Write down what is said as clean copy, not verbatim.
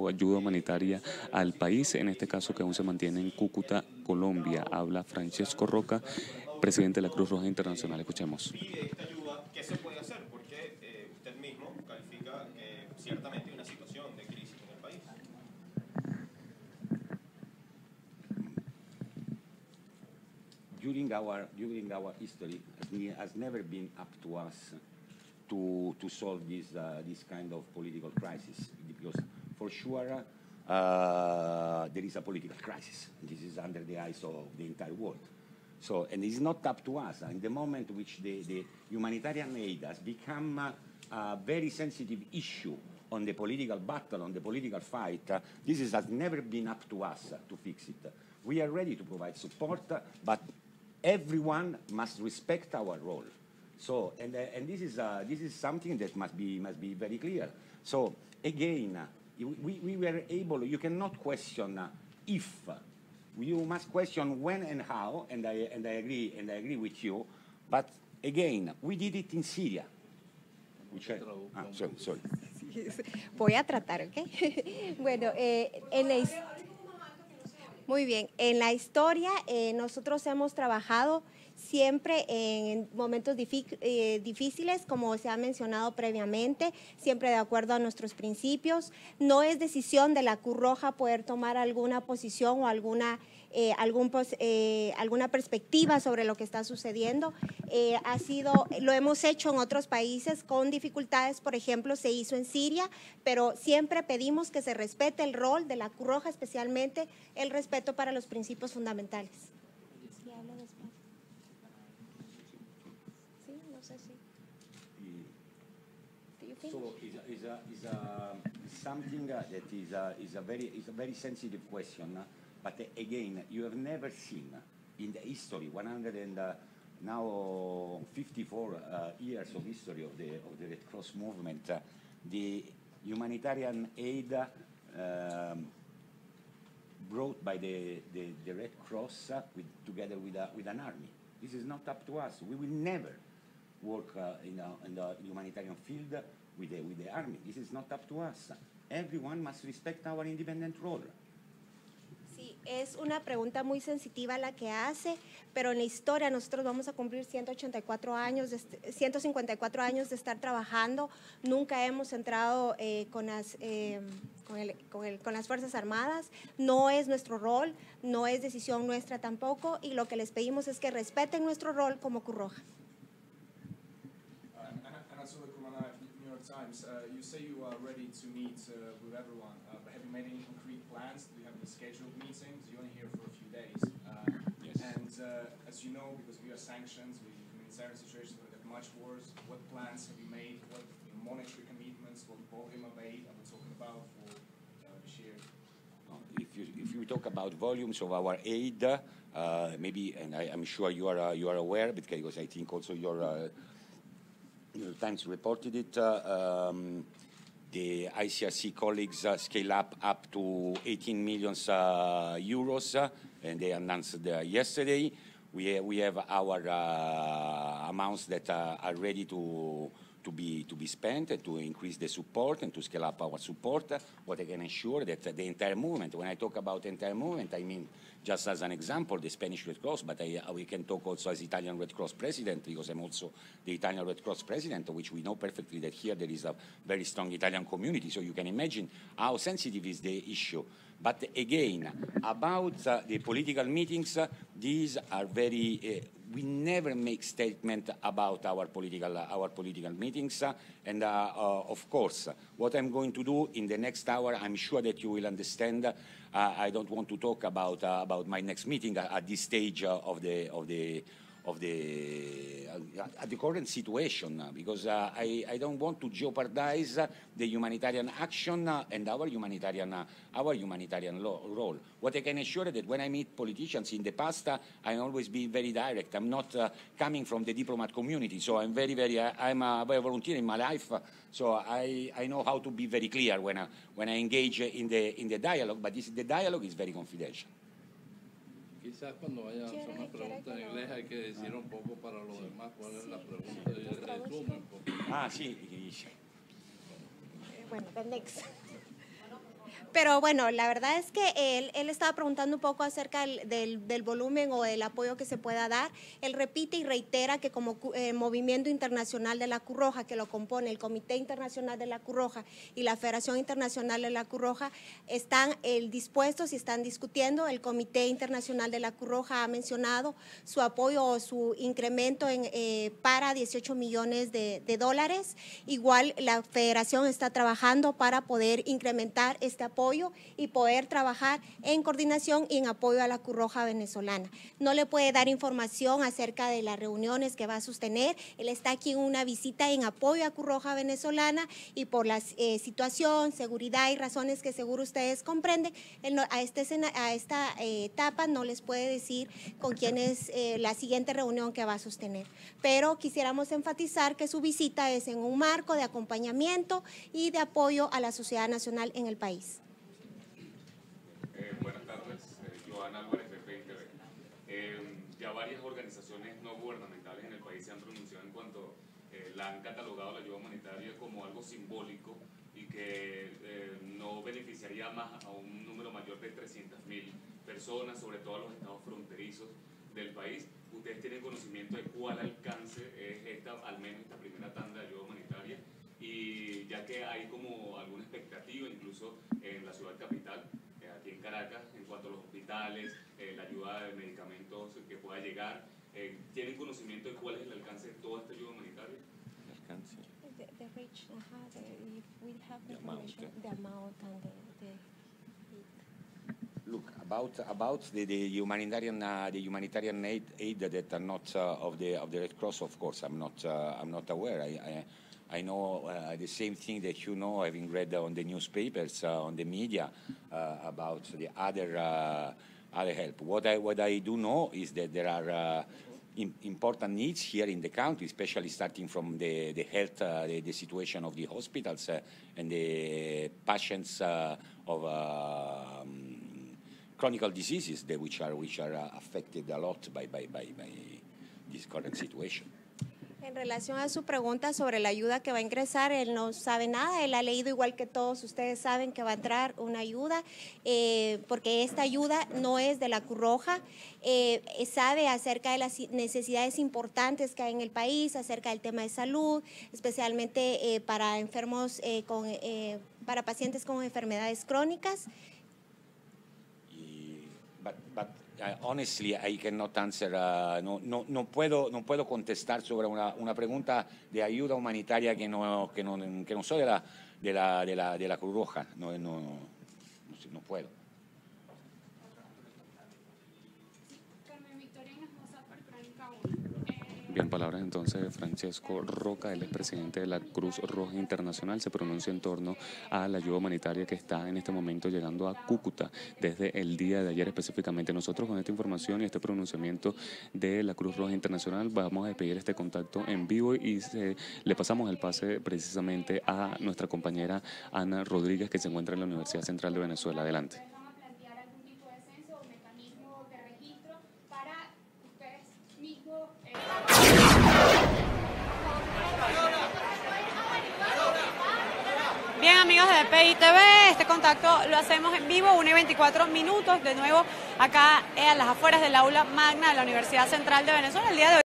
llevando ayuda humanitaria al país, en este caso que aún se mantiene en Cúcuta, Colombia. Habla Francesco Rocca, presidente de la Cruz Roja Internacional. Escuchemos. Esta ayuda, ¿qué se puede hacer? Porque usted mismo califica ciertamente una situación de crisis en el país. During our history, it has never been up to us to solve this kind of political crisis, because for sure there is a political crisis. This is under the eyes of the entire world. So, and it's not up to us. In the moment which the humanitarian aid has become a very sensitive issue on the political battle, on the political fight, this has never been up to us to fix it. We are ready to provide support, but everyone must respect our role. So, and this is something that must be very clear. So, again, we were able. You cannot question if. You must question when and how. And I agree with you. But again, we did it in Syria. Sorry. Voy a tratar, ¿ok? Bueno, muy bien. En la historia, nosotros hemos trabajado siempre en momentos difíciles, como se ha mencionado previamente, siempre de acuerdo a nuestros principios. No es decisión de la Cruz Roja poder tomar alguna posición o alguna perspectiva sobre lo que está sucediendo. Lo hemos hecho en otros países con dificultades, por ejemplo, se hizo en Siria, pero siempre pedimos que se respete el rol de la Cruz Roja, especialmente el respeto para los principios fundamentales. ¿Sí hablo despacio? Sí, no sé si. So it's something that is a very sensitive question. But again, you have never seen in the history, 54 years of history of the Red Cross movement, the humanitarian aid brought by the Red Cross together with an army. This is not up to us. We will never work in the humanitarian field with the army. This is not up to us. Everyone must respect our independent role. Sí, es una pregunta muy sensitiva la que hace, pero en la historia nosotros vamos a cumplir 154 años, 154 años de estar trabajando. Nunca hemos entrado con las Fuerzas Armadas. No es nuestro rol, no es decisión nuestra tampoco, y lo que les pedimos es que respeten nuestro rol como Cruz Roja. You say you are ready to meet with everyone, but have you made any concrete plans? Do you have any scheduled meetings? You're only here for a few days. Yes. And as you know, because we are sanctions, we humanitarian situations, we have much worse. What plans have you made? What monetary commitments, what volume of aid are we talking about for this year? If you talk about volumes of our aid, maybe, and I'm sure you are aware, because I think also your New York Times reported it. The ICRC colleagues scale up to 18 million euros, and they announced yesterday. We have our amounts that are ready to be spent and to increase the support and to scale up our support. What I can ensure that the entire movement, when I talk about entire movement, I mean just as an example, the Spanish Red Cross, but we can talk also as Italian Red Cross president, because I'm also the Italian Red Cross president, which we know perfectly that here there is a very strong Italian community, so you can imagine how sensitive is the issue. But again, about the political meetings, these are very, we never make statement about our political meetings, and of course, what I'm going to do in the next hour, I'm sure that you will understand. I don't want to talk about my next meeting at this stage of the current situation, because I don't want to jeopardize the humanitarian action and our humanitarian role. What I can assure that when I meet politicians in the past, I always be very direct. I'm not coming from the diplomat community, so I'm I'm a volunteer in my life, so I know how to be very clear when I engage in the dialogue. But the dialogue is very confidential. Quizás cuando vaya a hacer una pregunta en inglés hay que decir un poco para los demás cuál es la pregunta y el resumen. Sí. Bueno, the next. Pero bueno, la verdad es que él estaba preguntando un poco acerca del volumen o del apoyo que se pueda dar. Él repite y reitera que como movimiento internacional de la Cruz Roja, que lo compone el Comité Internacional de la Cruz Roja y la Federación Internacional de la Cruz Roja, están dispuestos y están discutiendo. El Comité Internacional de la Cruz Roja ha mencionado su apoyo o su incremento para 18 millones de dólares. Igual la Federación está trabajando para poder incrementar este apoyo y poder trabajar en coordinación y en apoyo a la Cruz Roja venezolana. No le puede dar información acerca de las reuniones que va a sostener. Él está aquí en una visita en apoyo a Cruz Roja venezolana y por la situación, seguridad y razones que seguro ustedes comprenden, a esta etapa no les puede decir con quién es la siguiente reunión que va a sostener. Pero quisiéramos enfatizar que su visita es en un marco de acompañamiento y de apoyo a la sociedad nacional en el país. Buenas tardes, Joan Álvarez, VPItv. Ya varias organizaciones no gubernamentales en el país se han pronunciado en cuanto la han catalogado la ayuda humanitaria como algo simbólico y que no beneficiaría más a un número mayor de 300.000 personas, sobre todo a los estados fronterizos del país. ¿Ustedes tienen conocimiento de cuál alcance es al menos esta primera tanda de ayuda humanitaria? Y ya que hay como alguna expectativa, incluso en la ciudad capital, aquí en Caracas, en cuanto a los hospitales, la ayuda de medicamentos que pueda llegar, ¿tienen conocimiento de cuál es el alcance de toda esta ayuda humanitaria? El alcance. The reach, we have information, the amount and Look, about the humanitarian aid that are not of the Red Cross, of course, I'm not aware. I know the same thing that you know, having read on the newspapers, on the media, about the other help. What I do know is that there are important needs here in the country, especially starting from the health, the situation of the hospitals and the patients of chronic diseases which are affected a lot by this current situation. En relación a su pregunta sobre la ayuda que va a ingresar, él no sabe nada, él ha leído igual que todos ustedes saben que va a entrar una ayuda, porque esta ayuda no es de la Cruz Roja, sabe acerca de las necesidades importantes que hay en el país, acerca del tema de salud, especialmente para enfermos, para pacientes con enfermedades crónicas. But honestly, I cannot answer. No puedo contestar sobre una pregunta de ayuda humanitaria que no soy de la Cruz Roja. No puedo. Bien, palabras entonces de Francesco Rocca, él es presidente de la Cruz Roja Internacional, se pronuncia en torno a la ayuda humanitaria que está en este momento llegando a Cúcuta desde el día de ayer específicamente. Nosotros con esta información y este pronunciamiento de la Cruz Roja Internacional vamos a despedir este contacto en vivo y le pasamos el pase precisamente a nuestra compañera Ana Rodríguez, que se encuentra en la Universidad Central de Venezuela. Adelante. Bien, amigos de VPItv, este contacto lo hacemos en vivo, 1:24 de nuevo acá a las afueras del aula magna de la Universidad Central de Venezuela. El día de hoy